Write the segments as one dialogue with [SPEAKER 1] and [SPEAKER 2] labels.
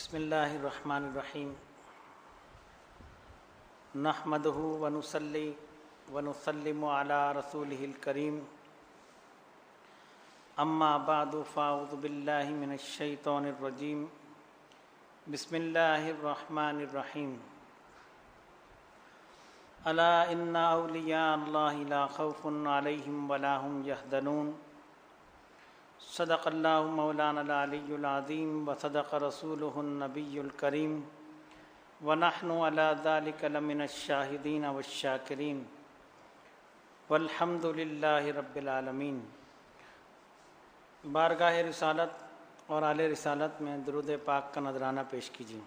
[SPEAKER 1] बिस्मिल्लाहिर्रहमानिर्रहीम नहमदुहु व नुसल्ली व नुसल्लिमु अला रसूलिहिल करीम अम्मा बादु फ़अऊज़ु बिल्लाहि मिनश शैतानिर रजीम बिस्मिल्लाहिर्रहमानिर्रहीम अला इन्ना औलिया अल्लाहि ला खौफुन अलैहिम वला हुम यहज़नून सदक़ल्लाहु मौलाना अलियुल अज़ीम व सदक़ रसूलुहुन नबियुल करीम व नहनु अला ज़ालिका लमिनश शाहिदीन वश्शाकिरीन वल्हम्दुलिल्लाहि रब्बिल आलमीन। बारगाह रिसालत और आले रिसालत में दुरूद पाक का नजराना पेश कीजिए।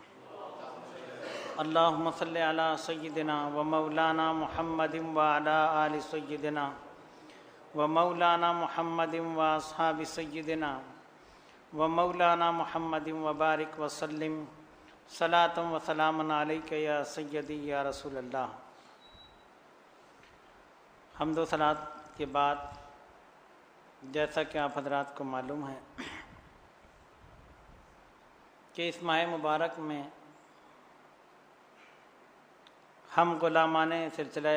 [SPEAKER 1] अल्लाहुम्मा सल्लि अला सय्यिदिना व मौलाना मुहम्मदिन व अला आलि सय्यिदिना व मौलाना मुहम्मदिन व अस्हाबि सय्यिदिना व मौलाना मुहम्मदिन व बारिक व सल्लिम सलातम व सलामन अलैका या सय्यदी या रसूल अल्लाह। हम्दो सलात के बाद जैसा कि आप हजरात को मालूम है कि इस माह मुबारक में हम गुलामाने सिलसिला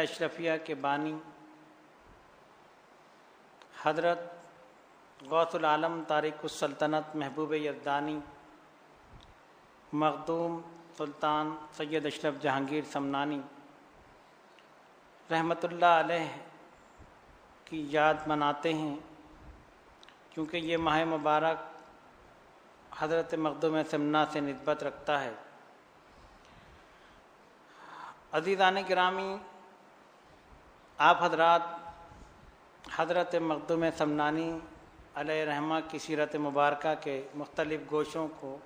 [SPEAKER 1] अशरफिया के बानी हज़रत गौसुल आलम तारिकुस सल्तनत महबूब यज़दानी मखदूम सुल्तान सैयद अशरफ जहांगीर समनानी रहमतुल्लाह अलैह की याद मनाते हैं, क्योंकि ये माह मुबारक हज़रत मखदूम समना से निस्बत रखता है। अज़ीज़ान गिरामी, आप हजरात हज़रत मखदूम समनानी अलैहि रहमा की सीरत मुबारका के मुख्तलिफ़ गोशों को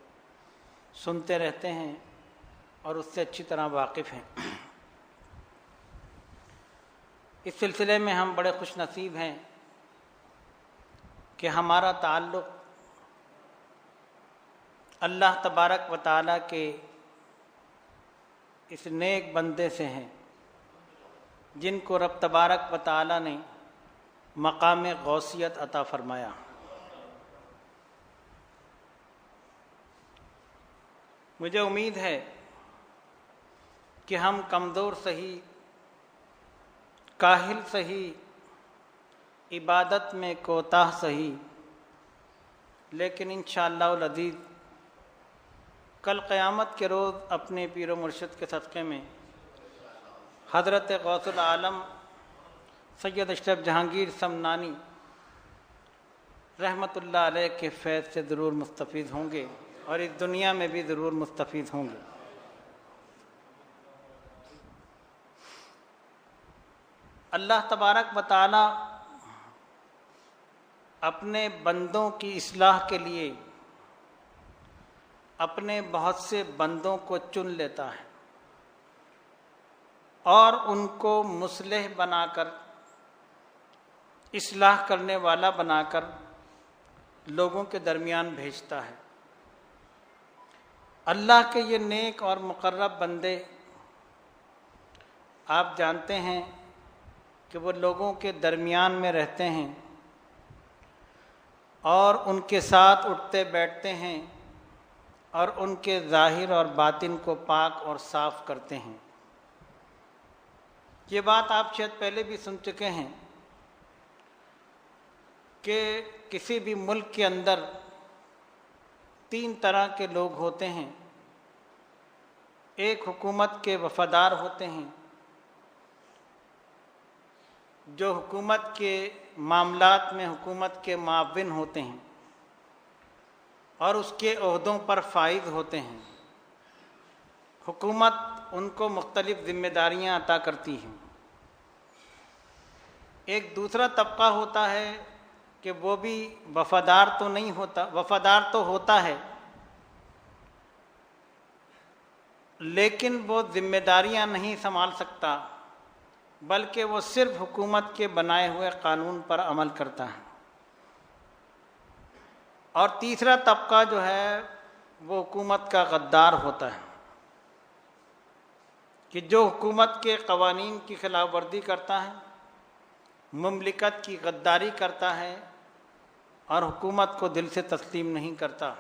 [SPEAKER 1] सुनते रहते हैं और उससे अच्छी तरह वाकिफ़ हैं। इस सिलसिले में हम बड़े खुश नसीब हैं कि हमारा ताल्लुक़ अल्लाह तबारक व तआला के इस नेक बंदे से हैं जिनको रब तबारक व तआला ने मकाम गौसियत अता फरमाया। मुझे उम्मीद है कि हम कमज़ोर सही, काहिल सही, इबादत में कोताह सही, लेकिन इंशाअल्लाहुल अज़ीज़ कल क़यामत के रोज़ अपने पीर मुर्शिद के सदक़े में हज़रत गौसुल आलम सैयद अशरफ जहांगीर समनानी रहमतुल्लाह अलैह के फैज़ से ज़रूर मुस्तफ़ीज़ होंगे और इस दुनिया में भी ज़रूर मुस्तफ़ीज़ होंगे। अल्लाह तबारक व तआला अपने बंदों की इस्लाह के लिए अपने बहुत से बंदों को चुन लेता है और उनको मुस्लिह बनाकर, इस्लाह करने वाला बनाकर लोगों के दरमियान भेजता है। अल्लाह के ये नेक और मुकर्रब बंदे, आप जानते हैं कि वो लोगों के दरमियान में रहते हैं और उनके साथ उठते बैठते हैं और उनके ज़ाहिर और बातिन को पाक और साफ़ करते हैं। ये बात आप शायद पहले भी सुन चुके हैं कि किसी भी मुल्क के अंदर 3 तरह के लोग होते हैं। एक हुकूमत के वफ़ादार होते हैं जो हुकूमत के मामलात में हुकूमत के मुआविन होते हैं और उसके ओहदों पर फाइज होते हैं। हुकूमत उनको मुख्तलिफ़ ज़िम्मेदारियाँ अता करती हैं। एक दूसरा तबका होता है कि वो भी वफ़ादार तो नहीं होता, वफ़ादार तो होता है लेकिन वो ज़िम्मेदारियाँ नहीं संभाल सकता, बल्कि वो सिर्फ़ हुकूमत के बनाए हुए क़ानून पर अमल करता है। और तीसरा तबका जो है वो हुकूमत का गद्दार होता है कि जो हुकूमत के क़वानीन की खिलाफ वर्जी करता है, मुमलिकत की गद्दारी करता है और हुकूमत को दिल से तस्लीम नहीं करता।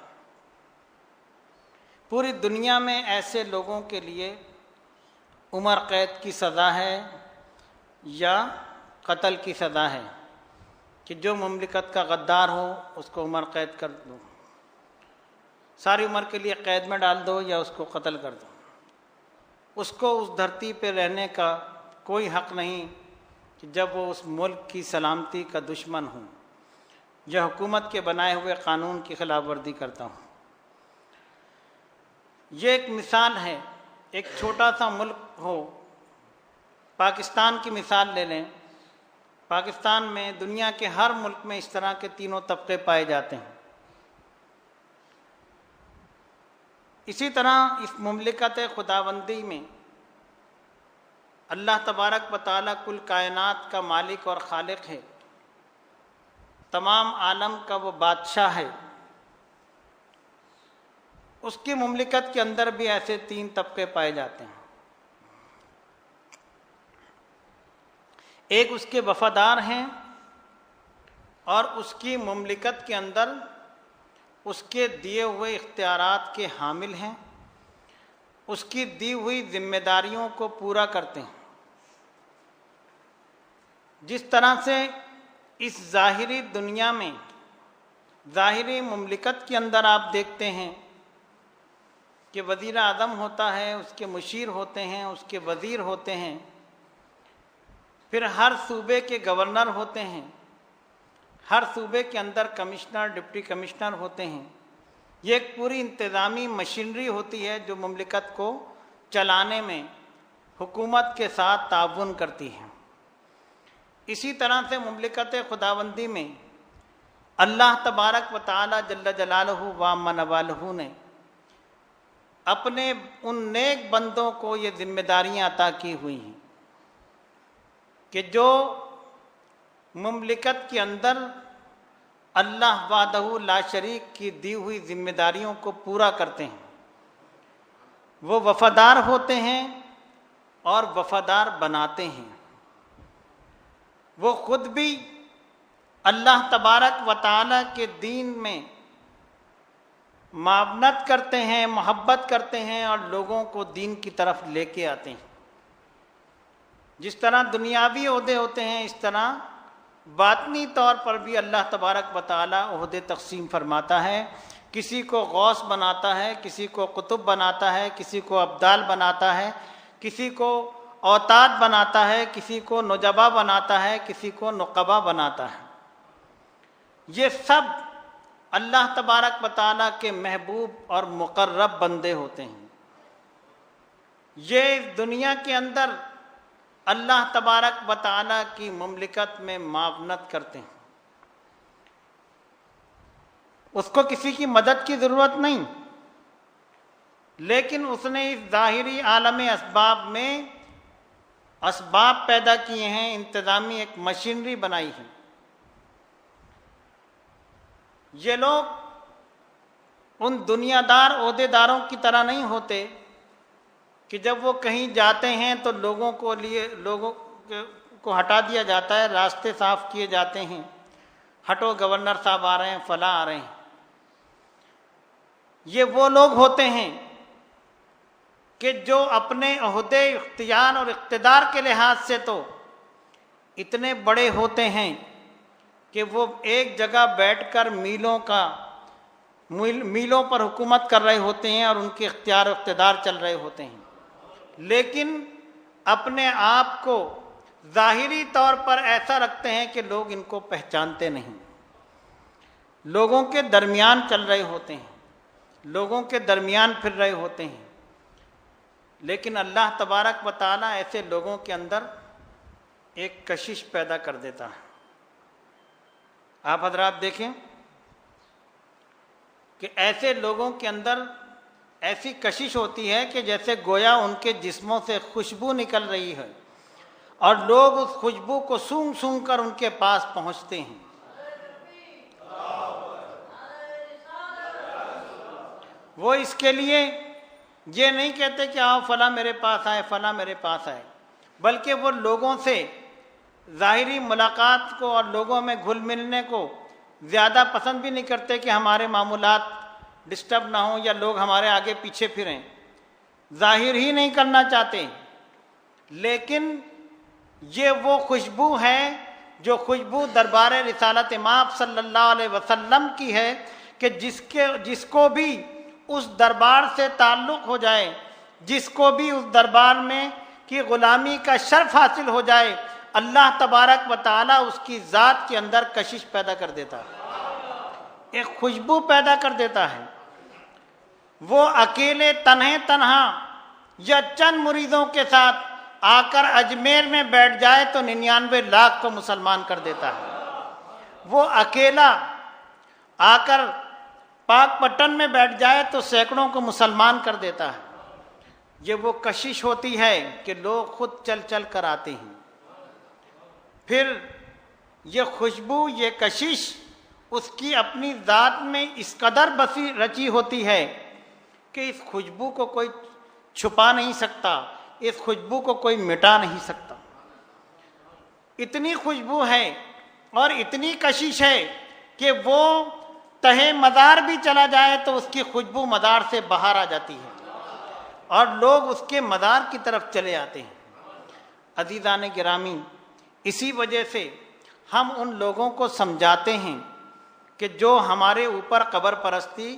[SPEAKER 1] पूरी दुनिया में ऐसे लोगों के लिए उम्र कैद की सज़ा है या कत्ल की सज़ा है कि जो मुमलिकत का गद्दार हो उसको उम्र कैद कर दो, सारी उम्र के लिए कैद में डाल दो या उसको कत्ल कर दो। उसको उस धरती पे रहने का कोई हक़ नहीं कि जब वो उस मुल्क की सलामती का दुश्मन हो या हुकूमत के बनाए हुए क़ानून की खिलाफ वर्जी करता हूँ। ये एक मिसाल है, एक छोटा सा मुल्क हो, पाकिस्तान की मिसाल ले लें। पाकिस्तान में दुनिया के हर मुल्क में इस तरह के तीनों तबके पाए जाते हैं। इसी तरह इस मुमलिकत खुदाबंदी में अल्लाह तबारक व तआला कुल कायनात का मालिक और खालिक है, तमाम आलम का वो बादशाह है। उसकी मुमलिकत के अंदर भी ऐसे तीन तबके पाए जाते हैं। एक उसके वफादार हैं और उसकी मुमलिकत के अंदर उसके दिए हुए इख्तियारात के हामिल हैं, उसकी दी हुई जिम्मेदारियों को पूरा करते हैं। जिस तरह से इस ज़ाहिरी दुनिया में, ज़ाहिरी मुमलिकत के अंदर आप देखते हैं कि वज़ीर आज़म होता है, उसके मुशीर होते हैं, उसके वज़ीर होते हैं, फिर हर सूबे के गवर्नर होते हैं, हर सूबे के अंदर कमिश्नर, डिप्टी कमिश्नर होते हैं। ये एक पूरी इंतज़ामी मशीनरी होती है जो मुमलिकत को चलाने में हुकूमत के साथ ताउन करती है। इसी तरह से मुमलिकत खुदाबंदी में अल्लाह तबारक व तआला जल्ल जलालहू व अम्मा नवालहू ने अपने उन नेक बंदों को ये जिम्मेदारियां अता की हुई हैं कि जो मुमलिकत के अंदर अल्लाह वादहू ला शरीक की दी हुई जिम्मेदारियों को पूरा करते हैं। वो वफादार होते हैं और वफादार बनाते हैं। वो खुद भी अल्लाह तबारक व तआला के दीन में मावनत करते हैं, मोहब्बत करते हैं और लोगों को दीन की तरफ लेके आते हैं। जिस तरह दुनियावी ओहदे होते हैं, इस तरह बातनी तौर पर भी अल्लाह तबारक व तआला ओहदे तक़सीम फरमाता है। किसी को गौस बनाता है, किसी को कुतुब बनाता है, किसी को अब्दाल बनाता है, किसी को औताद बनाता है, किसी को नुजबा बनाता है, किसी को नुक़बा बनाता है। ये सब अल्लाह तबारक व तआला के महबूब और मुक़र्रब बंदे होते हैं। ये दुनिया के अंदर अल्लाह तबारक व तआला की मुमलिकत में मावनत करते हैं। उसको किसी की मदद की ज़रूरत नहीं, लेकिन उसने इस ज़ाहिरी आलम असबाब में असबाब पैदा किए हैं, इंतज़ामी एक मशीनरी बनाई है। ये लोग उन दुनियादार ओहदेदारों की तरह नहीं होते कि जब वो कहीं जाते हैं तो लोगों को हटा दिया जाता है, रास्ते साफ किए जाते हैं, हटो गवर्नर साहब आ रहे हैं, फला आ रहे हैं। ये वो लोग होते हैं कि जो अपने ओहदे, इख्तियार और इक़्तिदार के लिहाज से तो इतने बड़े होते हैं कि वो एक जगह बैठकर मीलों पर हुकूमत कर रहे होते हैं और उनके इख्तियार और इक़्तिदार चल रहे होते हैं, लेकिन अपने आप को ज़ाहिरी तौर पर ऐसा रखते हैं कि लोग इनको पहचानते नहीं। लोगों के दरमियान चल रहे होते हैं, लोगों के दरमियान फिर रहे होते हैं, लेकिन अल्लाह तबारक व तआला ऐसे लोगों के अंदर एक कशिश पैदा कर देता है। आप हजरात देखें कि ऐसे लोगों के अंदर ऐसी कशिश होती है कि जैसे गोया उनके जिस्मों से खुशबू निकल रही है और लोग उस खुशबू को सूंघ सूंघ कर उनके पास पहुंचते हैं। वो इसके लिए ये नहीं कहते कि आओ फला मेरे पास आए, फला मेरे पास आए, बल्कि वो लोगों से ज़ाहिरी मुलाकात को और लोगों में घुल मिलने को ज़्यादा पसंद भी नहीं करते कि हमारे मामूलात डिस्टर्ब ना हो या लोग हमारे आगे पीछे फिरें, जाहिर ही नहीं करना चाहते। लेकिन ये वो खुशबू है जो खुशबू दरबार रिसालत इमाम सल्लल्लाहु अलैहि वसल्लम की है कि जिसको भी उस दरबार से ताल्लुक़ हो जाए, जिसको भी उस दरबार में की ग़ुलामी का शर्फ हासिल हो जाए, अल्लाह तबारक व तआला उसकी ज़ात के अंदर कशिश पैदा कर देता है, एक खुशबू पैदा कर देता है। वो अकेले तन्हा या चंद मुरीदों के साथ आकर अजमेर में बैठ जाए तो 99 लाख को मुसलमान कर देता है। वो अकेला आकर पाकपट्टन में बैठ जाए तो सैकड़ों को मुसलमान कर देता है। ये वो कशिश होती है कि लोग खुद चल चल कर आते हैं। फिर ये खुशबू, ये कशिश उसकी अपनी ज़ात में इस कदर बसी रची होती है कि इस खुशबू को कोई छुपा नहीं सकता, इस खुशबू को कोई मिटा नहीं सकता। इतनी खुशबू है और इतनी कशिश है कि वो तहे मज़ार भी चला जाए तो उसकी खुशबू मज़ार से बाहर आ जाती है और लोग उसके मज़ार की तरफ चले आते हैं। अज़ीज़ान गिरामी, इसी वजह से हम उन लोगों को समझाते हैं कि जो हमारे ऊपर कब्र परस्ती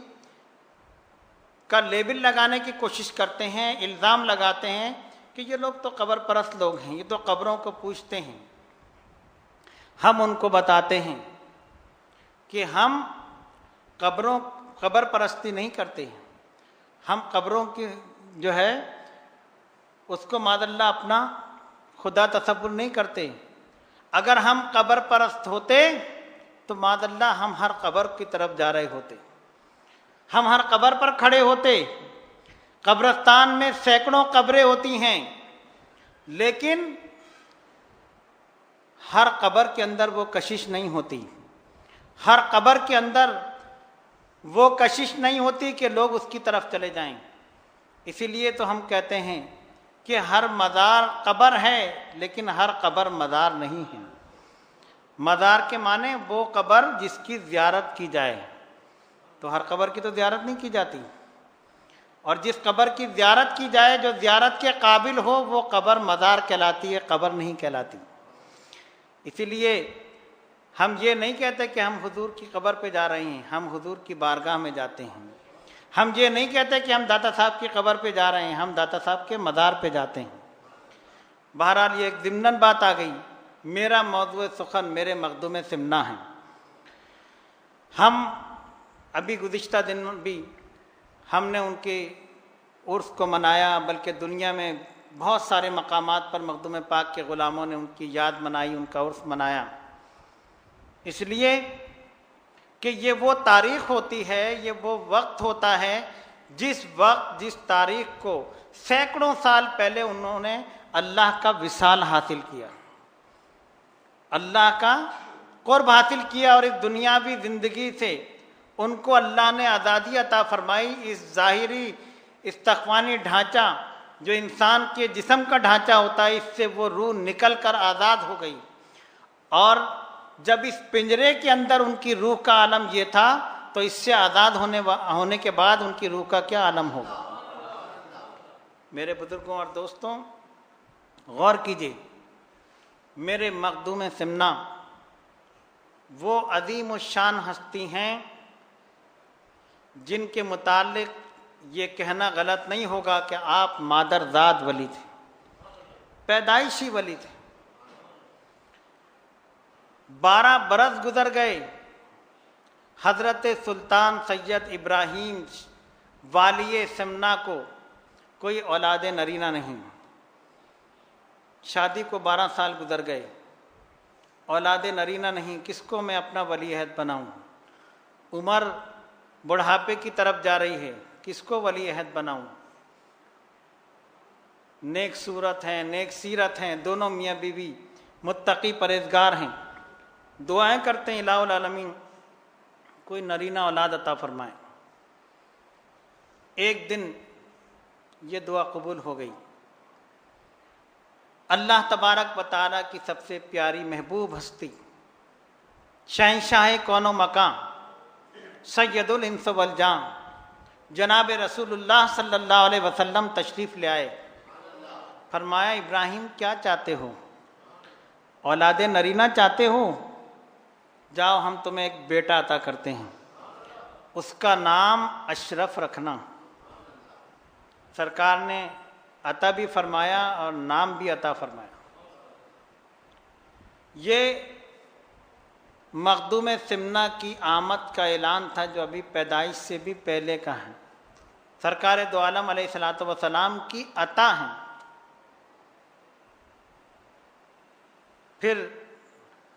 [SPEAKER 1] का लेबल लगाने की कोशिश करते हैं, इल्ज़ाम लगाते हैं कि ये लोग तो कब्र परस्त लोग हैं, ये तो कब्रों को पूजते हैं। हम उनको बताते हैं कि हम कब्र परस्ती नहीं करते हैं। हम कब्रों की जो है उसको मादल्ला अपना खुदा तसव्वुर नहीं करते। अगर हम कब्र परस्त होते तो मादल्ला हम हर कब्र की तरफ जा रहे होते, हम हर कब्र पर खड़े होते। कब्रस्तान में सैकड़ों कब्रें होती हैं, लेकिन हर कब्र के अंदर वो कशिश नहीं होती, हर कब्र के अंदर वो कशिश नहीं होती कि लोग उसकी तरफ चले जाएं। इसीलिए तो हम कहते हैं कि हर मज़ार कब्र है, लेकिन हर कब्र मज़ार नहीं है। मज़ार के माने वो कब्र जिसकी ज़ियारत की जाए, तो हर कब्र की तो ज़ियारत नहीं की जाती। और जिस कब्र की ज़ियारत की जाए, जो ज़ियारत के काबिल हो, वो कब्र मज़ार कहलाती है, कब्र नहीं कहलाती। इसीलिए हम ये नहीं कहते कि हम हुजूर की कब्र पे जा रहे हैं, हम हुजूर की बारगाह में जाते हैं। हम ये नहीं कहते कि हम दाता साहब की कब्र पे जा रहे हैं, हम दाता साहब के मज़ार पे जाते हैं। बहरहाल ये एक ज़िम्नन बात आ गई। मेरा मौज़ूए सुखन मेरे मखदूम सिमना है। हम अभी गुज़िश्ता दिन भी हमने उनके उर्स को मनाया, बल्कि दुनिया में बहुत सारे मकामात पर मखदूम पाक के ग़ुलामों ने उनकी याद मनाई, उनका उर्स मनाया। इसलिए कि ये वो तारीख़ होती है, ये वो वक्त होता है जिस वक्त, जिस तारीख़ को सैकड़ों साल पहले उन्होंने अल्लाह का विसाल हासिल किया, अल्लाह का क़ुर्ब हासिल किया और इस दुनियावी ज़िंदगी से उनको अल्लाह ने आज़ादी अता फरमाई। इस ज़ाहिरी इस्तक़वानी ढांचा जो इंसान के जिस्म का ढांचा होता है, इससे वो रूह निकल कर आज़ाद हो गई। और जब इस पिंजरे के अंदर उनकी रूह का आलम ये था, तो इससे आज़ाद होने के बाद उनकी रूह का क्या आलम होगा। मेरे बुजुर्गों और दोस्तों, गौर कीजिए, मेरे मखदूम सिमना वो अज़ीम शान हस्ती हैं जिनके मुतालिक ये कहना गलत नहीं होगा कि आप मादरजाद वली थे, पैदाइशी वली थे। 12 बरस गुजर गए, हज़रत सुल्तान सैयद इब्राहीम वालिए सिमना को कोई औलाद नरीना नहीं। शादी को 12 साल गुजर गए, औलाद नरीना नहीं, किसको मैं अपना वली अहद बनाऊँ। उम्र बुढ़ापे की तरफ जा रही है, किसको वली अहद बनाऊँ। नेक सूरत हैं, नेक सीरत हैं, दोनों मियाँ बीवी मुत्तकी परहेज़गार हैं, दुआएं करते हैं इलाहुल आलमीन कोई नरीना औलाद अता फरमाए। एक दिन ये दुआ कबूल हो गई। अल्लाह तबारक व तआला की सबसे प्यारी महबूब हस्ती शहंशाह कौनो मकान सैयदुल इंस वल जान जनाब रसूलुल्लाह सल्लल्लाहु अलैहि वसल्लम तशरीफ़ ले आए। फरमाया, इब्राहिम क्या चाहते हो? औलाद नरीना चाहते हो? जाओ, हम तुम्हें एक बेटा अता करते हैं, उसका नाम अशरफ रखना। सरकार ने अता भी फरमाया और नाम भी अता फरमाया। ये मखदूम सिमना की आमद का ऐलान था, जो अभी पैदाइश से भी पहले का है। सरकार दो आलम अलैहिस्सलातु वस्सलाम की अता है। फिर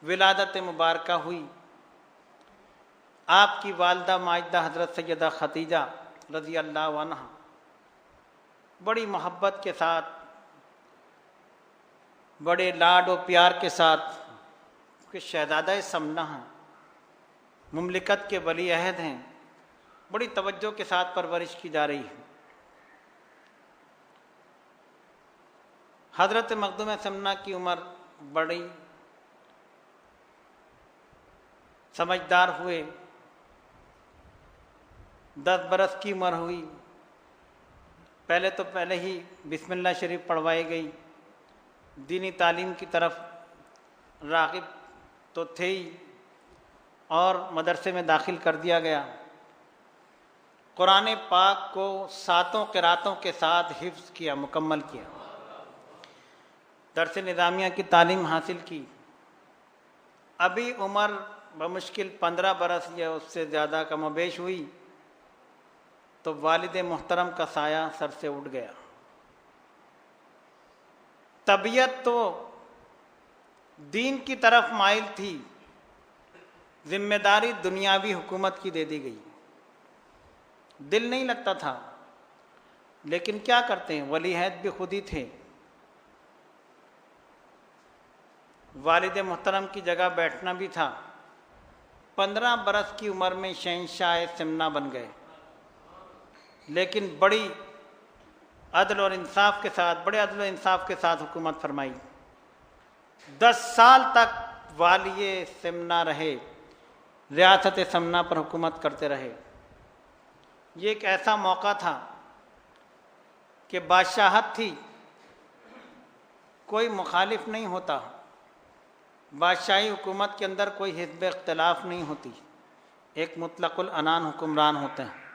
[SPEAKER 1] विलादत मुबारका हुई। आपकी वालदा माजिदा हज़रत सैयदा खतीजा रज़ी अल्लाह अन्हा बड़ी मोहब्बत के साथ, बड़े लाड और प्यार के साथ कि शहज़ादा समना हैं, मुमलिकत के वली अहद हैं, बड़ी तवज्जो के साथ परवरिश की जा रही है। हज़रत मखदूम समना की उम्र बड़ी, समझदार हुए, 10 बरस की उम्र हुई। पहले ही बिस्मिल्लाह शरीफ पढ़वाई गई। दीनी तालीम की तरफ राग़िब तो थे ही, और मदरसे में दाखिल कर दिया गया। कुरान पाक को 7 क़िरातों के साथ हिफ्ज़ किया, मुकम्मल किया। दर्स निज़ामिया की तालीम हासिल की। अभी उम्र बमुश्किल 15 बरस या उससे ज़्यादा कमोबेश हुई तो वालिद मुहतरम का साया सर से उठ गया। तबीयत तो दीन की तरफ माइल थी, जिम्मेदारी दुनियावी हुकूमत की दे दी गई। दिल नहीं लगता था, लेकिन क्या करते हैं, वली अहद भी खुद ही थे। वालिद मुहतरम की जगह बैठना भी था। 15 बरस की उम्र में शहंशाह सिमना बन गए, लेकिन बड़ी अदल और इंसाफ के साथ, बड़े अदल और इंसाफ के साथ हुकूमत फरमाई। 10 साल तक वालिये सिमना रहे, रियासत समना पर हुकूमत करते रहे। ये एक ऐसा मौका था कि बादशाहत थी, कोई मुखालिफ नहीं होता, बादशाही हुकूमत के अंदर कोई हिज़्ब इख्तिलाफ नहीं होती, एक मुतलकुल अनान हुक्मरान होते हैं।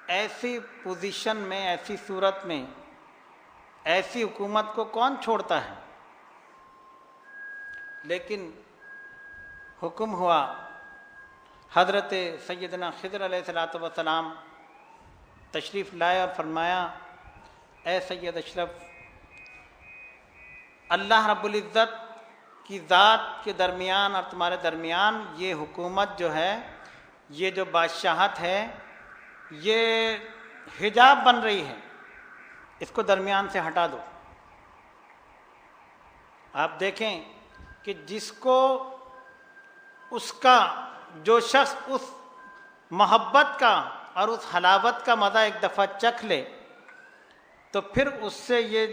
[SPEAKER 1] ऐसी पोजीशन में, ऐसी सूरत में ऐसी हुकूमत को कौन छोड़ता है? लेकिन हुक्म हुआ, हज़रत सैयदना खिज़र अलैहिस्सलातु वस्सलाम तशरीफ़ लाए और फरमाया, ए सैयद अशरफ, अल्लाह रब्बुल इज़्ज़त की ज़ात के दरमियान और तुम्हारे दरमियान ये हुकूमत जो है, ये जो बादशाहत है, ये हिजाब बन रही है, इसको दरमियान से हटा दो। आप देखें कि जिसको उसका, जो शख्स उस मोहब्बत का और उस हलावत का मज़ा एक दफ़ा चख ले तो फिर उससे ये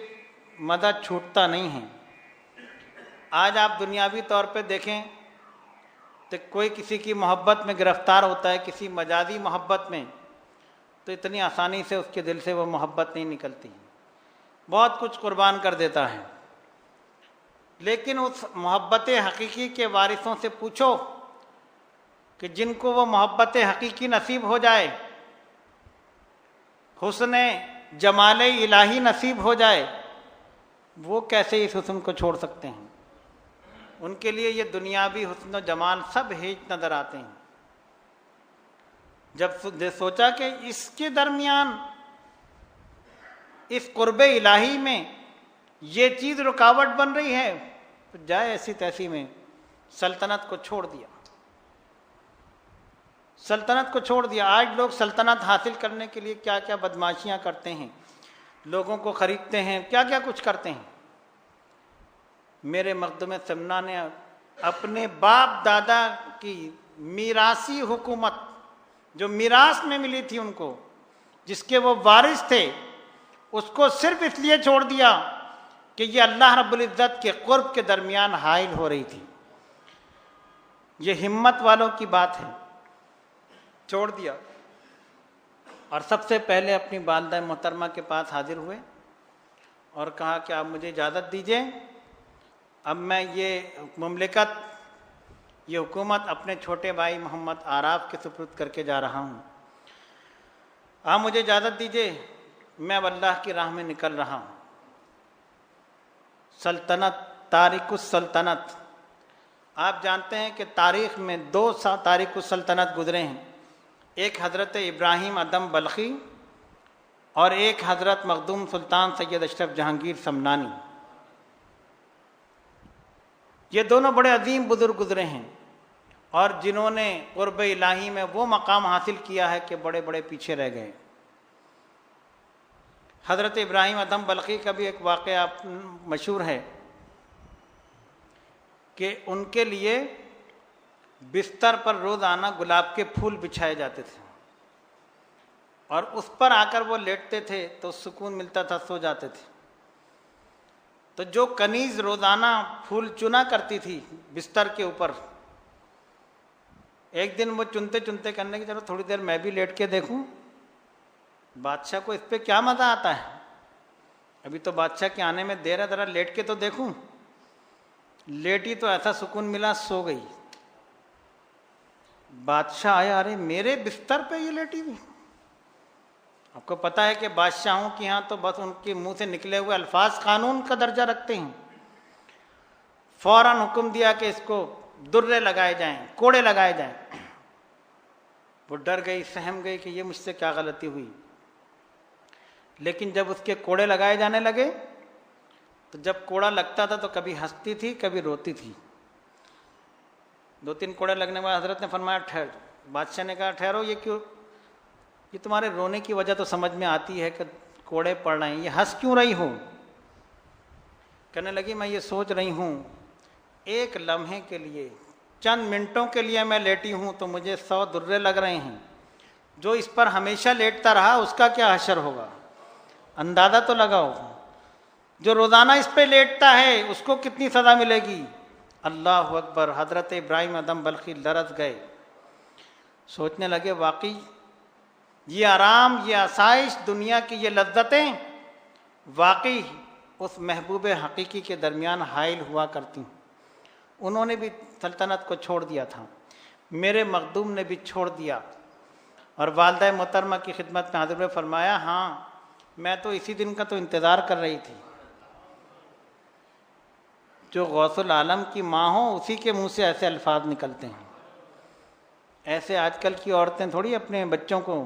[SPEAKER 1] मज़ा छूटता नहीं है। आज आप दुनियावी तौर पे देखें तो कोई किसी की मोहब्बत में गिरफ़्तार होता है, किसी मजाजी मोहब्बत में, तो इतनी आसानी से उसके दिल से वो मोहब्बत नहीं निकलती, बहुत कुछ कुर्बान कर देता है। लेकिन उस मोहब्बत हकीकी के वारिसों से पूछो कि जिनको वो मोहब्बत हकीकी नसीब हो जाए, हुस्न जमाले इलाही नसीब हो जाए, वो कैसे इस हुस्न को छोड़ सकते हैं? उनके लिए ये दुनियावी हुस्न जमाल सब हेज नज़र आते हैं। जब सोचा कि इसके दरमियान, इस कुर्बे इलाही में ये चीज़ रुकावट बन रही है, तो जाए ऐसी तैसी में सल्तनत को छोड़ दिया। सल्तनत को छोड़ दिया। आज लोग सल्तनत हासिल करने के लिए क्या क्या बदमाशियां करते हैं, लोगों को ख़रीदते हैं, क्या क्या कुछ करते हैं। मेरे मखदूम समना ने अपने बाप दादा की मीरासी हुकूमत, जो मीरास में मिली थी उनको, जिसके वो वारिस थे, उसको सिर्फ इसलिए छोड़ दिया कि ये अल्लाह रब्बुल इज़्ज़त के क़ुर्ब के दरमियान हाइल हो रही थी। ये हिम्मत वालों की बात है। छोड़ दिया और सबसे पहले अपनी वालिदा मोहतरमा के पास हाजिर हुए और कहा कि आप मुझे इजाज़त दीजिए, अब मैं ये मुमलिकत, ये हुकूमत अपने छोटे भाई मोहम्मद आराफ के सुपुर्द करके जा रहा हूँ। आप मुझे इजाज़त दीजिए, मैं अब अल्लाह की राह में निकल रहा हूँ। सल्तनत, तारिकुस सल्तनत, आप जानते हैं कि तारीख़ में 2 तारिकुस सल्तनत गुजरे हैं। एक हज़रत इब्राहिम अदम बल्खी और एक हज़रत मखदूम सुल्तान सैयद अशरफ जहांगीर समनानी। ये दोनों बड़े अजीम बुजुर्ग गुजरे हैं और जिन्होंने क़ुर्ब इलाही में वो मकाम हासिल किया है कि बड़े बड़े पीछे रह गए। हज़रत इब्राहिम अदम बल्खी का भी एक वाक़या मशहूर है कि उनके लिए बिस्तर पर रोज़ाना गुलाब के फूल बिछाए जाते थे और उस पर आकर वो लेटते थे तो सुकून मिलता था, सो जाते थे। तो जो कनीज़ रोज़ाना फूल चुना करती थी बिस्तर के ऊपर, एक दिन वो चुनते चुनते करने की, चलो थोड़ी देर मैं भी लेट के देखूं, बादशाह को इस पे क्या मज़ा आता है, अभी तो बादशाह के आने में देर है, ज़रा लेट के तो देखूं। लेटी तो ऐसा सुकून मिला, सो गई। बादशाह आया, अरे मेरे बिस्तर पे ये लेटी हुई। आपको पता है कि बादशाहों के यहाँ तो बस उनके मुंह से निकले हुए अल्फाज कानून का दर्जा रखते हैं। फौरन हुक्म दिया कि इसको दुर्रे लगाए जाएं, कोड़े लगाए जाएं। वो डर गई, सहम गई कि ये मुझसे क्या गलती हुई। लेकिन जब उसके कोड़े लगाए जाने लगे तो जब कोड़ा लगता था तो कभी हंसती थी, कभी रोती थी। 2-3 कोड़े लगने के बाद हजरत ने फरमाया ठहर। बादशाह ने कहा ठहरो, ये क्यों, ये तुम्हारे रोने की वजह तो समझ में आती है कि कोड़े पड़ रहे हैं, ये हंस क्यों रही हो। कहने लगी मैं ये सोच रही हूँ, एक लम्हे के लिए, चंद मिनटों के लिए मैं लेटी हूँ तो मुझे 100 दुर्रे लग रहे हैं। जो इस पर हमेशा लेटता रहा उसका क्या हशर होगा, अंदाज़ा तो लगाओ। जो रोज़ाना इस पे लेटता है उसको कितनी सज़ा मिलेगी। अल्लाह अकबर। हज़रत इब्राहिम अदम बल्खी लरज़ गए, सोचने लगे वाकई ये आराम, ये आसाइश, दुनिया की ये लज्जतें वाकई उस महबूब हकीकी के दरमियान हाइल हुआ करती। उन्होंने भी सल्तनत को छोड़ दिया था, मेरे मखदूम ने भी छोड़ दिया और वालिदा मोहतरमा की खिदमत में हाजिर हुए। फरमाया हाँ, मैं तो इसी दिन का तो इंतज़ार कर रही थी। जो गौसुल आलम की माँ हो उसी के मुंह से ऐसे अल्फाज निकलते हैं। ऐसे आजकल की औरतें थोड़ी अपने बच्चों को,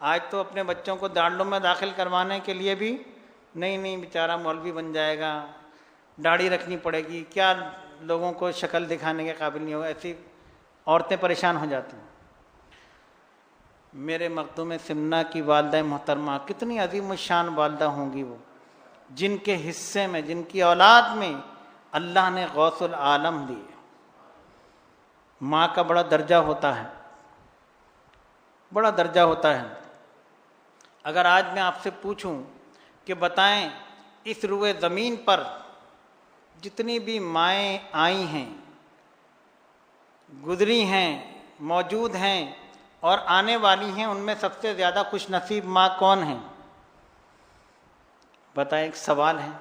[SPEAKER 1] आज तो अपने बच्चों को दारुल में दाखिल करवाने के लिए भी नहीं बेचारा मौलवी बन जाएगा, दाढ़ी रखनी पड़ेगी, क्या लोगों को शक्ल दिखाने के काबिल नहीं होगा, ऐसी औरतें परेशान हो जाती हैं। मेरे मखदूम सिमना की वालिदा मोहतरमा कितनी अजीम शान वालिदा होंगी वो, जिनके हिस्से में, जिनकी औलाद में अल्लाह ने गौसुल आलम दिए। माँ का बड़ा दर्जा होता है, बड़ा दर्जा होता है। अगर आज मैं आपसे पूछूं कि बताएं इस रुए ज़मीन पर जितनी भी माएँ आई हैं, गुजरी हैं, मौजूद हैं और आने वाली हैं, उनमें सबसे ज़्यादा खुश नसीब माँ कौन है? बताएं, एक सवाल है।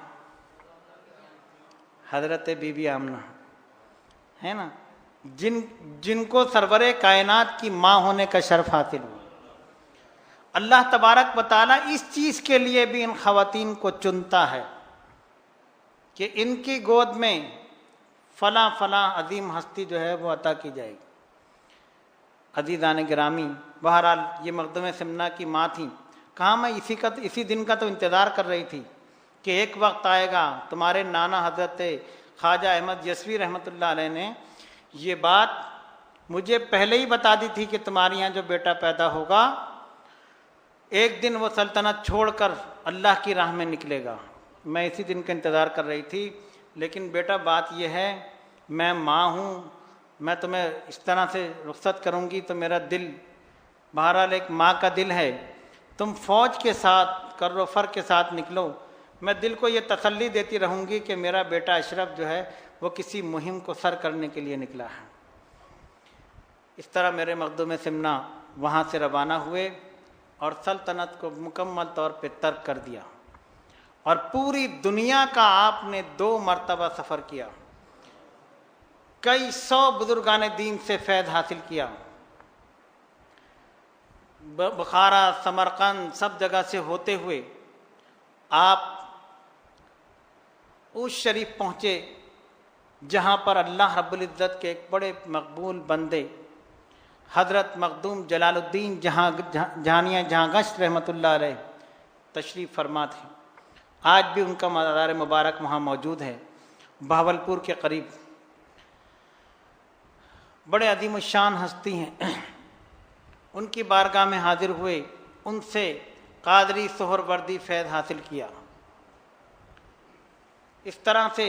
[SPEAKER 1] हज़रत बीबी आमना है ना, जिनको सरवरे कायनात की माँ होने का शर्फ हासिल हुआ। अल्लाह तबारक व तआला इस चीज़ के लिए भी इन ख़वातीन को चुनता है कि इनकी गोद में फ़ला फ़ला अजीम हस्ती जो है वो अता की जाएगी। अज़ीज़ान गिरामी, बहरहाल ये मखदूम सिमना की माँ थी। कहाँ मैं इसी दिन का तो इंतज़ार कर रही थी कि एक वक्त आएगा। तुम्हारे नाना हज़रत ख्वाजा अहमद यस्वी रहमतुल्लाह अलैह ने ये बात मुझे पहले ही बता दी थी कि तुम्हारे यहाँ जो बेटा पैदा होगा एक दिन वो सल्तनत छोड़कर अल्लाह की राह में निकलेगा। मैं इसी दिन का इंतज़ार कर रही थी। लेकिन बेटा बात यह है, मैं माँ हूँ, मैं तुम्हें इस तरह से रुखसत करूँगी तो मेरा दिल, बहरहाल एक माँ का दिल है, तुम फ़ौज के साथ कर्रो फर के साथ निकलो। मैं दिल को ये तसल्ली देती रहूँगी कि मेरा बेटा अशरफ जो है वो किसी मुहिम को सर करने के लिए निकला है। इस तरह मेरे मखदूम सिमना वहाँ से रवाना हुए और सल्तनत को मुकम्मल तौर पे तर्क कर दिया और पूरी दुनिया का आपने 2 मरतबा सफ़र किया, कई 100 बुजुर्गान दीन से फैज़ हासिल किया, बुखारा समरकंद सब जगह से होते हुए आप उस शरीफ पहुँचे जहाँ पर अल्लाह रब्बुल इज़्ज़त के एक बड़े मकबूल बंदे हज़रत मखदूम जलालुद्दीन जहानिया जहाँगश्त रहमतुल्लाह अलैह तशरीफ़ फरमा थे। आज भी उनका मज़ार मुबारक वहाँ मौजूद है, बहावलपुर के करीब। बड़े अजीम शान हस्ती हैं। उनकी बारगाह में हाजिर हुए, उनसे कादरी सोहरवर्दी फैज़ हासिल किया। इस तरह से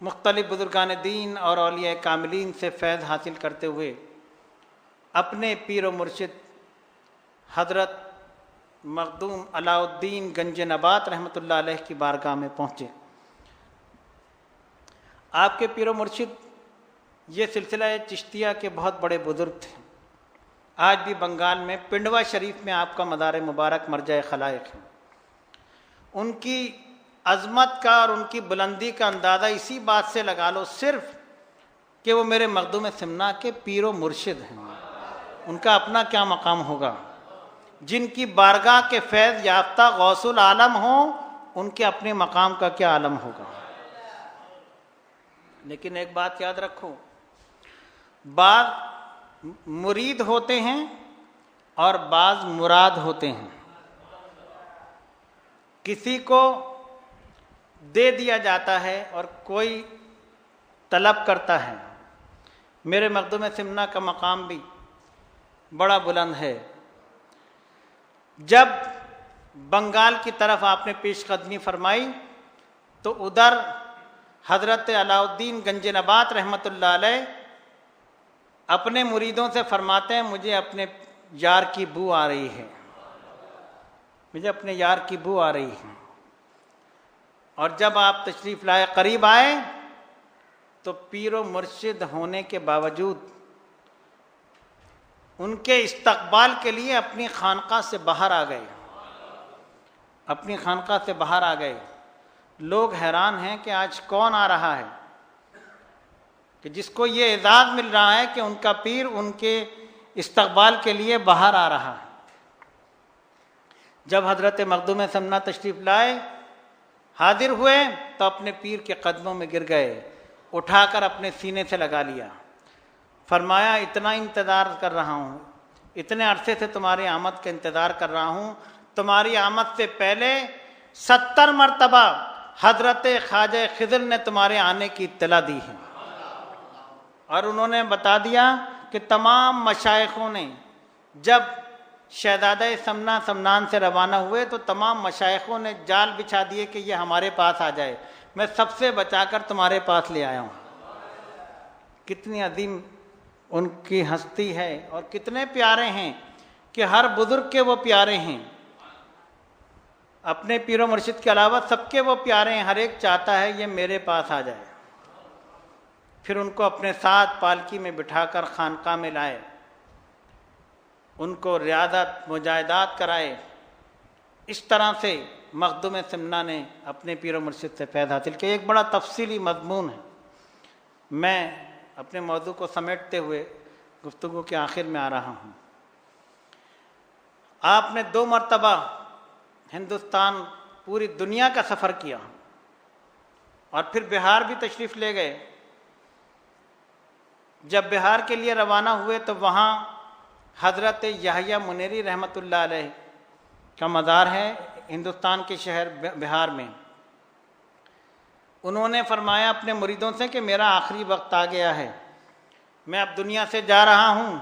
[SPEAKER 1] मुख्तलिफ बुजुर्गान दीन और औलिया कामिलीन से फैज़ हासिल करते हुए अपने पीर व मुर्शिद हज़रत मखदूम अलाउद्दीन गंज नबात रहमतुल्लाह अलैह की बारगाह में पहुँचे। आपके पीर व मुर्शिद ये सिलसिला चिश्तिया के बहुत बड़े बुज़ुर्ग थे। आज भी बंगाल में पिंडवा शरीफ में आपका मज़ार मुबारक मरजा खलाइक है। उनकी अज़मत का और उनकी बुलंदी का अंदाज़ा इसी बात से लगा लो सिर्फ कि वो मेरे मखदूम सिमना के पीर व मुर्शिद हैं। उनका अपना क्या मकाम होगा। जिनकी बारगाह के फैज़ याफ्ता गौसुल आलम हो, उनके अपने मकाम का क्या आलम होगा। लेकिन एक बात याद रखो, बाज़ मुरीद होते हैं और बाज़ मुराद होते हैं। किसी को दे दिया जाता है और कोई तलब करता है। मेरे मखदूम सिमना का मकाम भी बड़ा बुलंद है। जब बंगाल की तरफ आपने पेशकदमी फरमाई तो उधर हज़रत अलाउद्दीन गंज नबात रहमतुल्लाह अलैह अपने मुरीदों से फरमाते हैं, मुझे अपने यार की बू आ रही है, मुझे अपने यार की बू आ रही है। और जब आप तशरीफ़ लाए, करीब आए, तो पीर व मुर्शिद होने के बावजूद उनके इस्तकबाल के लिए अपनी खानका से बाहर आ गए, अपनी खानका से बाहर आ गए। लोग हैरान हैं कि आज कौन आ रहा है कि जिसको ये एजाज़ मिल रहा है कि उनका पीर उनके इस्तकबाल के लिए बाहर आ रहा है। जब हज़रत मखदूम सिमना तशरीफ़ लाए, हाजिर हुए, तो अपने पीर के कदमों में गिर गए, उठाकर अपने सीने से लगा लिया। फरमाया, इतना इंतज़ार कर रहा हूँ, इतने अरसे से तुम्हारी आमद का इंतज़ार कर रहा हूँ। तुम्हारी आमद से पहले 70 मरतबा हज़रत ख्वाजा खिज़र ने तुम्हारे आने की इत्तला दी है। और उन्होंने बता दिया कि तमाम मशाइखों ने जब शहज़ादा समना समनान से रवाना हुए तो तमाम मशाइखों ने जाल बिछा दिए कि ये हमारे पास आ जाए, मैं सबसे बचाकर तुम्हारे पास ले आया हूँ। कितनी अजीम उनकी हस्ती है और कितने प्यारे हैं कि हर बुजुर्ग के वो प्यारे हैं। अपने पीरो मुर्शिद के अलावा सबके वो प्यारे हैं। हर एक चाहता है ये मेरे पास आ जाए। फिर उनको अपने साथ पालकी में बिठाकर खानका में लाए, उनको रियादत मुजाहिदात कराए। इस तरह से मखदूम सिमना ने अपने पीरो मुर्शिद से फैज़ हासिल किया। एक बड़ा तफसीली मज़मून है। मैं अपने मौजू को समेटते हुए गुफ्तगू के आखिर में आ रहा हूँ। आपने 2 मरतबा हिंदुस्तान, पूरी दुनिया का सफ़र किया और फिर बिहार भी तशरीफ़ ले गए। जब बिहार के लिए रवाना हुए तो वहाँ हज़रत याहिया मुनेरी रहमतुल्लाह अलैह का मज़ार है, हिंदुस्तान के शहर बिहार में। उन्होंने फरमाया अपने मुरीदों से कि मेरा आखिरी वक्त आ गया है, मैं अब दुनिया से जा रहा हूँ,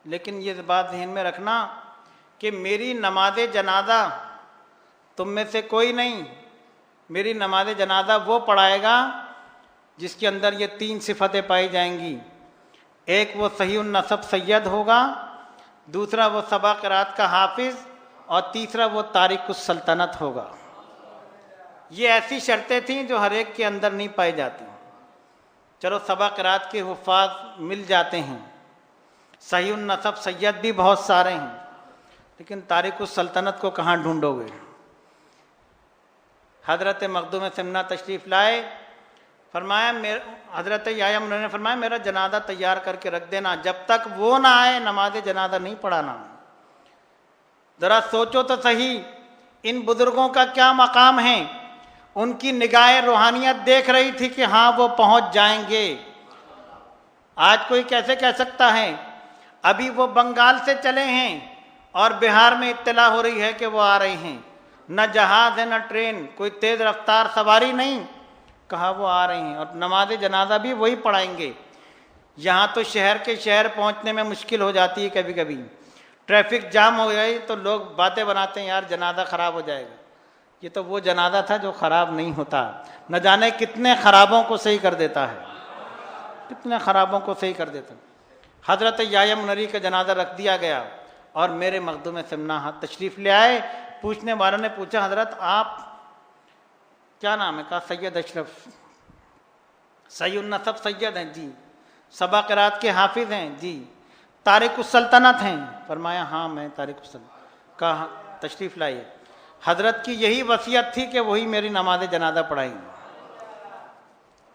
[SPEAKER 1] लेकिन ये बात ध्यान में रखना कि मेरी नमाज जनाजा तुम में से कोई नहीं, मेरी नमाज जनाजा वो पढ़ाएगा जिसके अंदर ये 3 सिफतें पाई जाएंगी। एक वो सही नसब सैयद होगा, दूसरा वो सबा क़िरात का हाफिज़, और तीसरा वो तारिकुस सल्तनत होगा। ये ऐसी शर्तें थीं जो हर एक के अंदर नहीं पाई जाती। चलो सबा क़िरात के हुफ़ाज़ मिल जाते हैं, सही उन नसब सैयद भी बहुत सारे हैं, लेकिन तारिकुस सल्तनत को कहाँ ढूंढोगे। हजरत मखदूम सिमना तशरीफ़ लाए, फरमाया हजरत याया उन्होंने फरमाया मेरा जनाजा तैयार करके रख देना, जब तक वो ना आए नमाज जनाजा नहीं पढ़ाना। ज़रा सोचो तो सही, इन बुज़ुर्गों का क्या मकाम है। उनकी निगाहें रूहानियत देख रही थी कि हाँ वो पहुंच जाएंगे। आज कोई कैसे कह सकता है। अभी वो बंगाल से चले हैं और बिहार में इत्तला हो रही है कि वो आ रहे हैं। न जहाज़ है न ट्रेन, कोई तेज़ रफ्तार सवारी नहीं, कहा वो आ रहे हैं और नमाज जनाजा भी वही पढ़ाएंगे। यहाँ तो शहर के शहर पहुँचने में मुश्किल हो जाती है, कभी कभी ट्रैफिक जाम हो गई तो लोग बातें बनाते हैं यार जनाजा ख़राब हो जाएगा। ये तो वो जनाजा था जो ख़राब नहीं होता, न जाने कितने ख़राबों को सही कर देता है, कितने ख़राबों को सही कर देता है। हज़रत याया मुनरी का जनाजा रख दिया गया और मेरे मखदूम सिमना तशरीफ़ ले आए। पूछने वालों ने पूछा हज़रत आप क्या नाम है? कहा सैयद अशरफ। सैयद नसब सैयद हैं जी। सबा क़िरात के हाफिज़ हैं जी। तारिकुस सल्तनत हैं? फरमाया हाँ मैं तारिकुस सल्तनत। कहा तशरीफ़ लाइए। हज़रत की यही वसीयत थी कि वही मेरी नमाज जनाजा पढ़ाएंगे।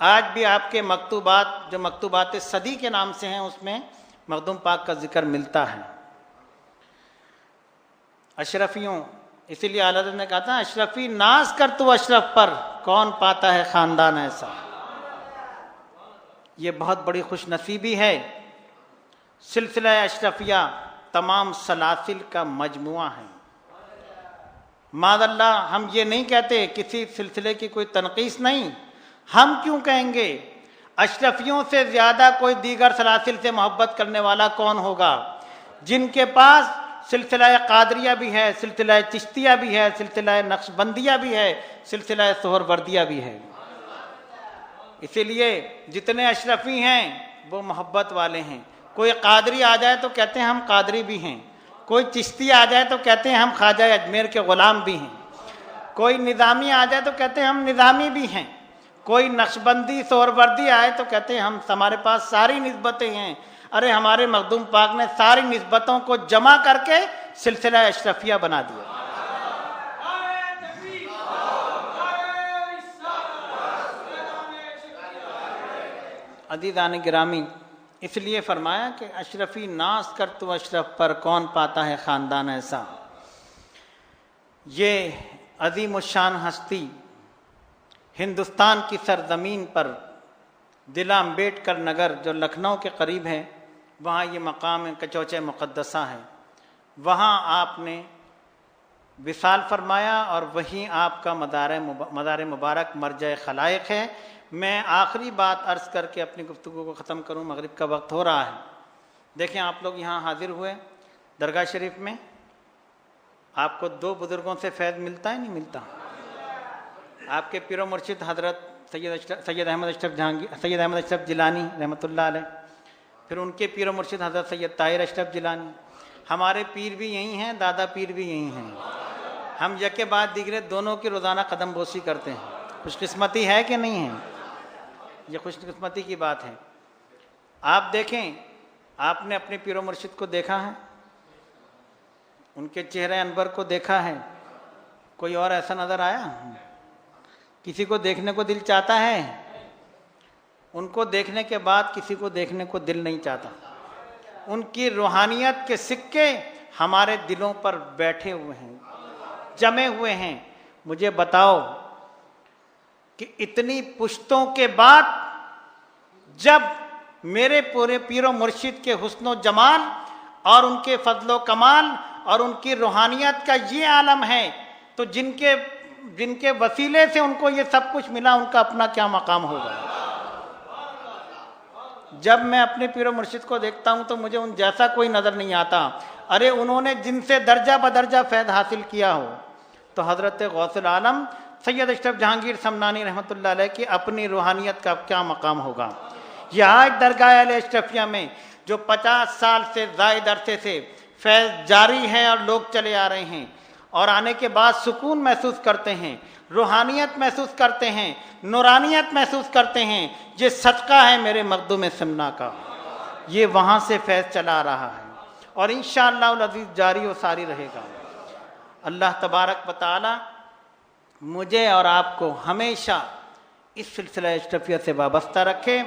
[SPEAKER 1] आज भी आपके मकतूबात, जो मकतूबात सदी के नाम से हैं, उसमें मखदूम पाक का जिक्र मिलता है। अशरफियों, इसीलिए आला हज़रत ने कहा था अशरफी नाज कर तू अशरफ पर, कौन पाता है ख़ानदान ऐसा। ये बहुत बड़ी खुशनसीबी है। सिलसिला अशरफिया तमाम सलासिल का मजमुआ है। मादल्ला हम ये नहीं कहते, किसी सिलसिले की कोई तनकीस नहीं। हम क्यों कहेंगे? अशरफियों से ज़्यादा कोई दीगर सलासिल से मोहब्बत करने वाला कौन होगा, जिनके पास सिलसिला कादरिया भी है, सिलसिला चिश्तिया भी है, सिलसिला नक्शबंदिया भी है, सिलसिला सोहरवर्दिया भी है। इसीलिए जितने अशरफी हैं वो मोहब्बत वाले हैं। कोई कादरी आ जाए तो कहते हैं हम कादरी भी हैं, कोई चिश्ती आ जाए तो कहते हैं हम ख्वाजा अजमेर के ग़ुलाम भी हैं, कोई निज़ामी आ जाए तो कहते हैं हम निज़ामी भी हैं, कोई नक्शबंदी सोहरवर्दी आए तो कहते हैं हम, हमारे पास सारी निस्बतें हैं। अरे हमारे मखदूम पाक ने सारी निस्बतों को जमा करके सिलसिला अशरफिया बना दिया। अज़ीज़ान गिरामी, इसलिए फरमाया कि अशरफी नाज कर तू अशरफ पर, कौन पाता है ख़ानदान ऐसा। ये अज़ीमुश्शान हस्ती हिंदुस्तान की सरज़मीन पर दिला अम्बेडकर नगर जो लखनऊ के करीब है, वहाँ ये मकाम कचौचे मुक़द्दसा है। वहाँ आपने विसाल फरमाया और वहीं आपका मदार मुबारक मरजा खलाइक है। मैं आखिरी बात अर्ज़ करके अपनी गुफ्तगू को ख़त्म करूँ, मगरिब का वक्त हो रहा है। देखें आप लोग यहाँ हाजिर हुए दरगाह शरीफ में, आपको दो बुज़ुर्गों से फैज़ मिलता है नहीं मिलता? आपके पीरो मुर्शिद हज़रत सैयद अहमद अशरफ जहांगीर, सैयद अहमद अशरफ जिलानी रहमतुल्लाह अलैह, फिर उनके पीरो मुर्शिद हज़रत सैयद ताहिर अशरफ जिलानी। हमारे पीर भी यही हैं, दादा पीर भी यही हैं। हम यके बाद दिगरे दोनों की रोज़ाना कदम बोसी करते हैं। खुशकिस्मती है कि नहीं है? ये खुशकिस्मती की बात है। आप देखें, आपने अपने पीरो मुर्शिद को देखा है, उनके चेहरे अनवर को देखा है, कोई और ऐसा नज़र आया? किसी को देखने को दिल चाहता है? उनको देखने के बाद किसी को देखने को दिल नहीं चाहता। उनकी रूहानियत के सिक्के हमारे दिलों पर बैठे हुए हैं, जमे हुए हैं। मुझे बताओ कि इतनी पुश्तों के बाद जब मेरे पूरे पीरो मुर्शिद के हुस्नो जमाल और उनके फजलो कमाल और उनकी रूहानियत का ये आलम है, तो जिनके वसीले से उनको ये सब कुछ मिला, उनका अपना क्या मकाम होगा। जब मैं अपने पीरो मुर्शिद को देखता हूँ तो मुझे उन जैसा कोई नज़र नहीं आता। अरे उन्होंने जिनसे दर्जा बदर्जा फैज़ हासिल किया हो, तो हज़रत गौसुल आलम सैयद अशरफ जहांगीर समनानी रहमतुल्लाह अलैह की अपनी रूहानियत का क्या मकाम होगा। यह आज दरगाह अशरफिया में जो 50 साल से ज़ायद अरसे से फैज़ जारी है और लोग चले आ रहे हैं और आने के बाद सुकून महसूस करते हैं, रूहानियत महसूस करते हैं, नूरानियत महसूस करते हैं, ये सदका है मेरे मखदूम सिमना का। ये वहाँ से फैज़ चला रहा है और इंशाअल्लाह अज़ीज़ जारी व सारी रहेगा। अल्लाह तबारक व तआला मुझे और आपको हमेशा इस सिलसिला अशरफियत से वाबस्ता रखे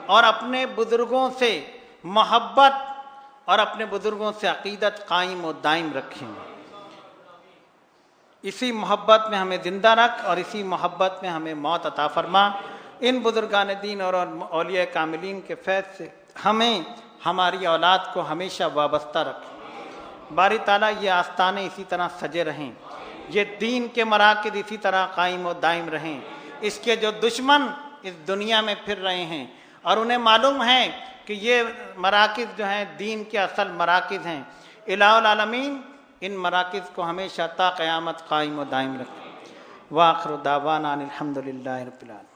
[SPEAKER 1] और अपने बुज़ुर्गों से मोहब्बत और अपने बुज़ुर्गों से अक़ीदत कायम और दायम रखें। इसी मोहब्बत में हमें ज़िंदा रख और इसी मोहब्बत में हमें मौत अता फरमा। इन बुज़ुर्गान दीन और औलिया कामिलीन के फैज़ से हमें हमारी औलाद को हमेशा वाबस्ता रखें। बारी ताला ये आस्ताने इसी तरह सजे रहें, ये दीन के मराकिज़ इसी तरह कायम और दायम रहें। इसके जो दुश्मन इस दुनिया में फिर रहे हैं और उन्हें मालूम है कि ये मराकिज़ जो हैं दीन के असल मराकिज़ हैं, इलाहुल आलमीन इन मराकिज़ को हमेशा ता क़यामत कायम और दायम रखें। व आखिर दावाना अनिल हम्दुलिल्लाहि रब्बिल आलमीन।